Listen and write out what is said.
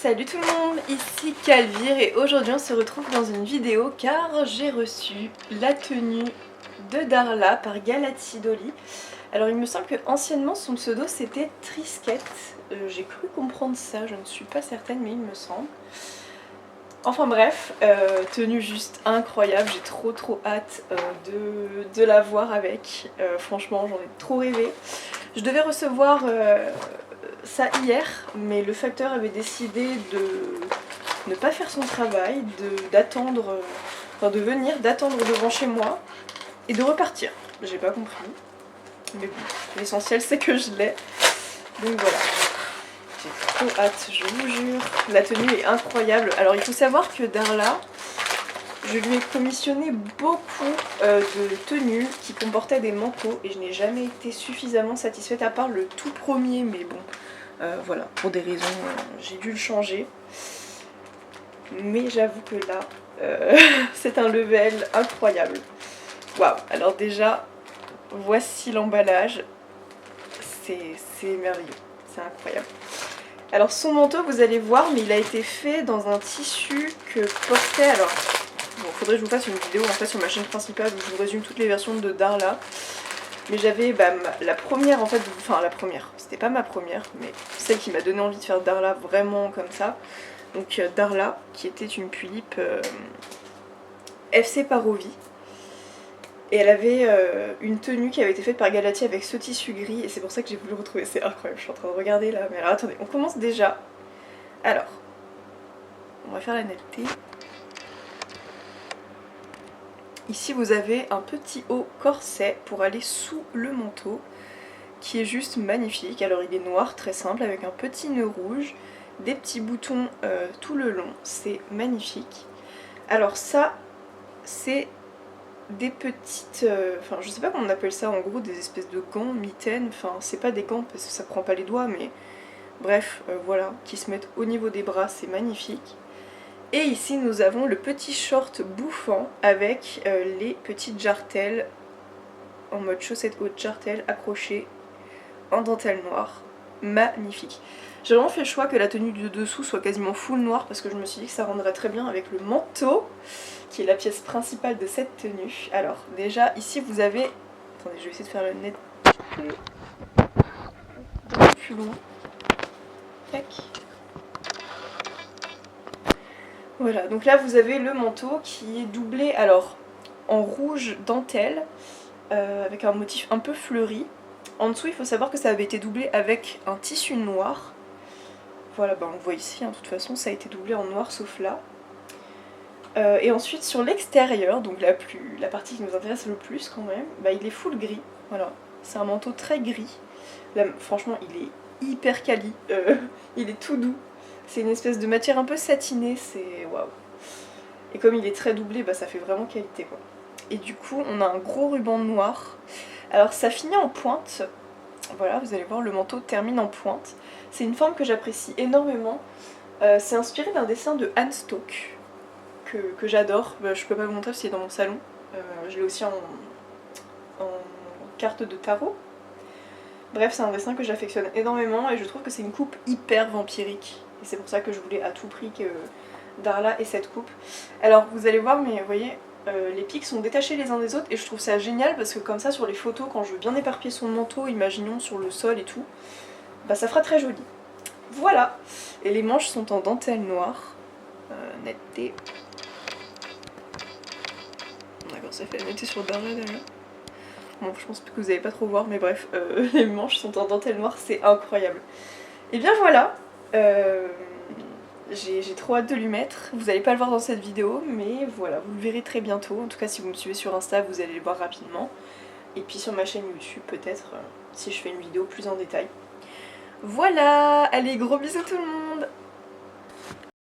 Salut tout le monde, ici Calvire et aujourd'hui on se retrouve dans une vidéo car j'ai reçu la tenue de Darla par Galati Dolly. Alors il me semble que anciennement son pseudo c'était Trisquette, j'ai cru comprendre ça, je ne suis pas certaine mais il me semble. Enfin bref, tenue juste incroyable, j'ai trop hâte de la voir avec, franchement j'en ai trop rêvé. Je devais recevoir ça hier, mais le facteur avait décidé de ne pas faire son travail, d'attendre, de venir, d'attendre devant chez moi et de repartir. J'ai pas compris, mais bon, l'essentiel c'est que je l'ai, donc voilà. J'ai trop hâte, je vous jure. La tenue est incroyable. Alors il faut savoir que Darla, je lui ai commissionné beaucoup de tenues qui comportaient des manteaux et je n'ai jamais été suffisamment satisfaite à part le tout premier, mais bon, voilà, pour des raisons, j'ai dû le changer. Mais j'avoue que là, c'est un level incroyable. Waouh, alors déjà, voici l'emballage. C'est merveilleux, c'est incroyable. Alors son manteau, vous allez voir, mais il a été fait dans un tissu que portait, alors bon, faudrait que je vous fasse une vidéo en fait sur ma chaîne principale où je vous résume toutes les versions de Darla. Mais j'avais la première en fait, enfin la première, c'était pas ma première, mais celle qui m'a donné envie de faire Darla vraiment comme ça. Donc Darla, qui était une pulipe FC Parovi. Et elle avait une tenue qui avait été faite par Galati avec ce tissu gris et c'est pour ça que j'ai voulu le retrouver, c'est incroyable, je suis en train de regarder là. Mais alors attendez, on commence déjà. Alors, on va faire la netteté. Ici vous avez un petit haut corset pour aller sous le manteau qui est juste magnifique. Alors il est noir, très simple, avec un petit nœud rouge, des petits boutons tout le long, c'est magnifique. Alors ça, c'est des petites, enfin je sais pas comment on appelle ça, en gros des espèces de gants, mitaines, enfin c'est pas des gants parce que ça prend pas les doigts, mais bref, voilà, qui se mettent au niveau des bras, c'est magnifique. Et ici nous avons le petit short bouffant avec les petites jartelles en mode chaussette haute jartelle accrochées en dentelle noire, magnifique. J'ai vraiment fait le choix que la tenue du dessous soit quasiment full noire parce que je me suis dit que ça rendrait très bien avec le manteau qui est la pièce principale de cette tenue. Alors déjà ici vous avez, attendez je vais essayer de faire le net plus loin. Tac. Voilà, donc là vous avez le manteau qui est doublé alors en rouge dentelle avec un motif un peu fleuri. En dessous il faut savoir que ça avait été doublé avec un tissu noir. Voilà, on le voit ici, de toute façon ça a été doublé en noir sauf là. Et ensuite sur l'extérieur, donc la partie qui nous intéresse le plus quand même, il est full gris, voilà. C'est un manteau très gris. Là, franchement il est hyper quali, il est tout doux. C'est une espèce de matière un peu satinée, c'est waouh. Et comme il est très doublé, ça fait vraiment qualité quoi. Et du coup on a un gros ruban noir. Alors ça finit en pointe, voilà vous allez voir le manteau termine en pointe. C'est une forme que j'apprécie énormément. C'est inspiré d'un dessin de Anne Stoke que j'adore. Je peux pas vous montrer parce qu'il est dans mon salon. Je l'ai aussi en carte de tarot. Bref, c'est un dessin que j'affectionne énormément et je trouve que c'est une coupe hyper vampirique. Et c'est pour ça que je voulais à tout prix que Darla ait cette coupe. Alors vous allez voir, mais vous voyez, les pics sont détachés les uns des autres et je trouve ça génial parce que comme ça sur les photos, quand je veux bien éparpiller son manteau, imaginons sur le sol et tout, ça fera très joli. Voilà. Et les manches sont en dentelle noire. Netteté. D'accord, ça fait la netteté sur Darla derrière. Bon, je pense que vous n'allez pas trop voir, mais bref, les manches sont en dentelle noire, c'est incroyable. Et bien voilà, j'ai trop hâte de lui mettre. Vous n'allez pas le voir dans cette vidéo, mais voilà, vous le verrez très bientôt. En tout cas, si vous me suivez sur Insta, vous allez le voir rapidement. Et puis sur ma chaîne YouTube, peut-être, si je fais une vidéo plus en détail. Voilà, allez, gros bisous tout le monde!